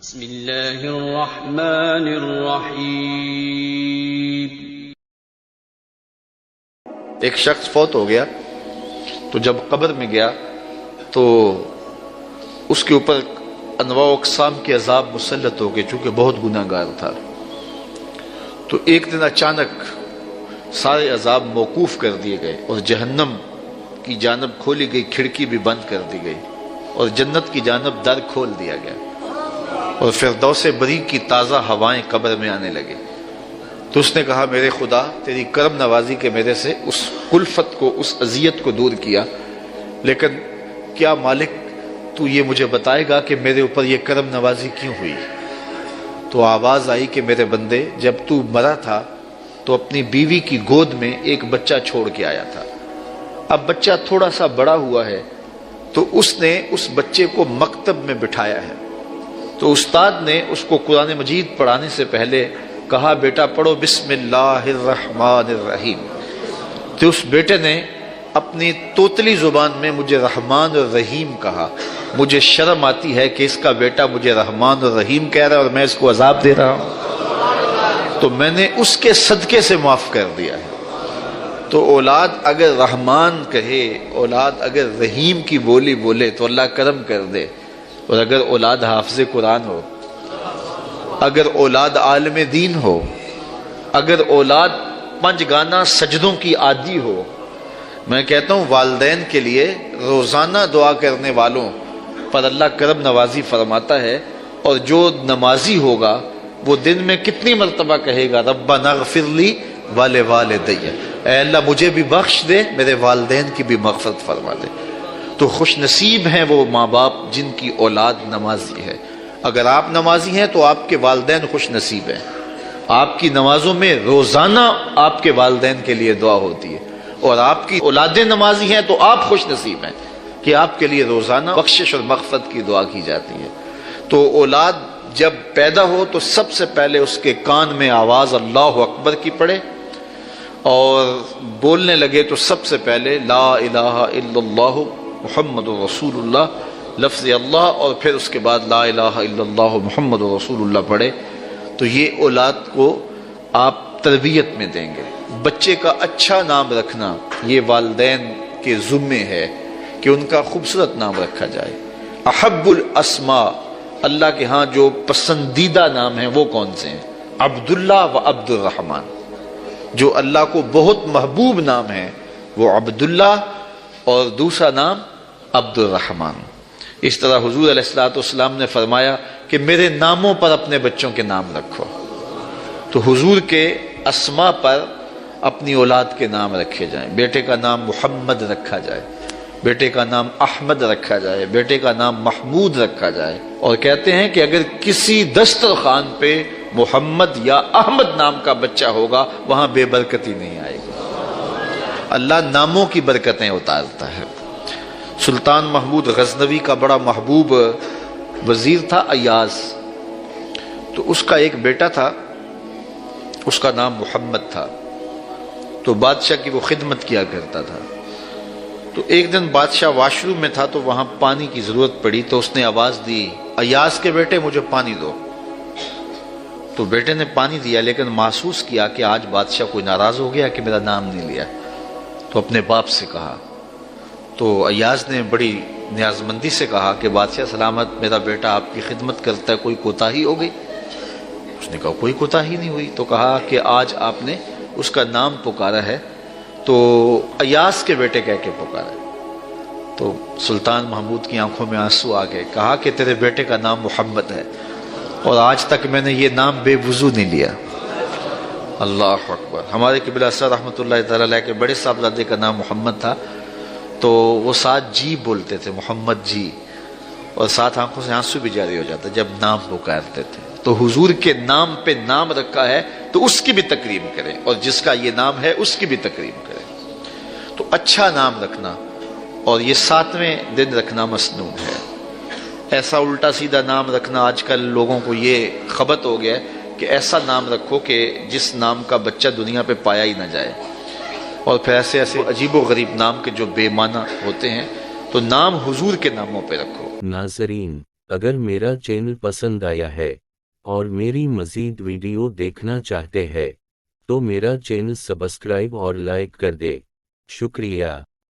بسم اللہ الرحمن الرحیم۔ ایک شخص فوت ہو گیا تو جب قبر میں گیا تو اس کے اوپر انواع و اقسام کے عذاب مسلط ہو گئے، چونکہ بہت گناہ گار تھا۔ تو ایک دن اچانک سارے عذاب موقوف کر دیے گئے اور جہنم کی جانب کھولی گئی کھڑکی بھی بند کر دی گئی اور جنت کی جانب در کھول دیا گیا اور فردوس بری کی تازہ ہوائیں قبر میں آنے لگے۔ تو اس نے کہا میرے خدا تیری کرم نوازی کے میرے سے اس کلفت کو، اس اذیت کو دور کیا، لیکن کیا مالک تو یہ مجھے بتائے گا کہ میرے اوپر یہ کرم نوازی کیوں ہوئی؟ تو آواز آئی کہ میرے بندے جب تو مرا تھا تو اپنی بیوی کی گود میں ایک بچہ چھوڑ کے آیا تھا۔ اب بچہ تھوڑا سا بڑا ہوا ہے تو اس نے اس بچے کو مکتب میں بٹھایا ہے۔ تو استاد نے اس کو قرآن مجید پڑھانے سے پہلے کہا بیٹا پڑھو بسم اللہ الرحمن الرحیم۔ تو اس بیٹے نے اپنی توتلی زبان میں مجھے رحمان اور رحیم کہا۔ مجھے شرم آتی ہے کہ اس کا بیٹا مجھے رحمان اور رحیم کہہ رہا ہے اور میں اس کو عذاب دے رہا ہوں، تو میں نے اس کے صدقے سے معاف کر دیا ہے۔ تو اولاد اگر رحمان کہے، اولاد اگر رحیم کی بولی بولے تو اللہ کرم کر دے، اور اگر اولاد حافظ قرآن ہو، اگر اولاد عالم دین ہو، اگر اولاد 5 گانا سجدوں کی عادی ہو، میں کہتا ہوں والدین کے لیے روزانہ دعا کرنے والوں پر اللہ کرم نوازی فرماتا ہے، اور جو نمازی ہوگا وہ دن میں کتنی مرتبہ کہے گا ربنا اغفر لی ولوالدی، اے اللہ مجھے بھی بخش دے، میرے والدین کی بھی مغفرت فرما دے۔ تو خوش نصیب ہیں وہ ماں باپ جن کی اولاد نمازی ہے۔ اگر آپ نمازی ہیں تو آپ کے والدین خوش نصیب ہیں، آپ کی نمازوں میں روزانہ آپ کے والدین کے لیے دعا ہوتی ہے، اور آپ کی اولادیں نمازی ہیں تو آپ خوش نصیب ہیں کہ آپ کے لیے روزانہ بخشش اور مغفرت کی دعا کی جاتی ہے۔ تو اولاد جب پیدا ہو تو سب سے پہلے اس کے کان میں آواز اللہ اکبر کی پڑے، اور بولنے لگے تو سب سے پہلے لا الہ الا اللہ محمد رسول اللہ لفظ اللہ، اور پھر اس کے بعد لا الہ الا اللہ محمد رسول اللہ پڑھے۔ تو یہ اولاد کو آپ تربیت میں دیں گے۔ بچے کا اچھا نام رکھنا یہ والدین کے ذمے ہے کہ ان کا خوبصورت نام رکھا جائے۔ احب الاسماء، اللہ کے ہاں جو پسندیدہ نام ہیں وہ کون سے ہیں؟ عبداللہ و عبد الرحمن۔ جو اللہ کو بہت محبوب نام ہے وہ عبداللہ، اور دوسرا نام عبد الرحمن۔ اس طرح حضور علیہ السلام نے فرمایا کہ میرے ناموں پر اپنے بچوں کے نام رکھو۔ تو حضور کے اسماء پر اپنی اولاد کے نام رکھے جائیں۔ بیٹے کا نام محمد رکھا جائے، بیٹے کا نام احمد رکھا جائے، بیٹے کا نام محمود رکھا جائے۔ اور کہتے ہیں کہ اگر کسی دسترخوان پہ محمد یا احمد نام کا بچہ ہوگا وہاں بے برکتی نہیں آئے گی۔ اللہ ناموں کی برکتیں اتارتا ہے۔ سلطان محمود غزنوی کا بڑا محبوب وزیر تھا ایاز، تو اس کا ایک بیٹا تھا، اس کا نام محمد تھا۔ تو بادشاہ کی وہ خدمت کیا کرتا تھا۔ تو ایک دن بادشاہ واش روم میں تھا تو وہاں پانی کی ضرورت پڑی، تو اس نے آواز دی ایاز کے بیٹے مجھے پانی دو۔ تو بیٹے نے پانی دیا، لیکن محسوس کیا کہ آج بادشاہ کوئی ناراض ہو گیا کہ میرا نام نہیں لیا، تو اپنے باپ سے کہا۔ تو ایاز نے بڑی نیازمندی سے کہا کہ بادشاہ سلامت، میرا بیٹا آپ کی خدمت کرتا ہے، کوئی کوتاہی ہو گئی؟ اس نے کہا کوئی کوتاہی نہیں ہوئی۔ تو کہا کہ آج آپ نے اس کا نام پکارا ہے تو ایاز کے بیٹے کہہ کے پکارا ہے۔ تو سلطان محمود کی آنکھوں میں آنسو آ گئے۔ کہا کہ تیرے بیٹے کا نام محمد ہے اور آج تک میں نے یہ نام بے وضو نہیں لیا۔ اللہ اکبر۔ ہمارے قبلہ سر رحمۃ اللہ تعالی علیہ کے بڑے صاحبزادے کا نام محمد تھا، تو وہ ساتھ جی بولتے تھے، محمد جی، اور ساتھ آنکھوں سے آنسو بھی جاری ہو جاتا جب نام پکارتے تھے۔ تو حضور کے نام پہ نام رکھا ہے تو اس کی بھی تکریم کریں، اور جس کا یہ نام ہے اس کی بھی تکریم کریں۔ تو اچھا نام رکھنا اور یہ 7ویں دن رکھنا مسنون ہے۔ ایسا الٹا سیدھا نام رکھنا آج کل لوگوں کو یہ خبط ہو گیا ہے کہ ایسا نام رکھو کہ جس نام کا بچہ دنیا پہ پایا ہی نہ جائے، اور پھر ایسے عجیب و غریب نام کے جو بے معنی ہوتے ہیں۔ تو نام حضور کے ناموں پہ رکھو۔ ناظرین اگر میرا چینل پسند آیا ہے اور میری مزید ویڈیو دیکھنا چاہتے ہیں تو میرا چینل سبسکرائب اور لائک کر دے۔ شکریہ۔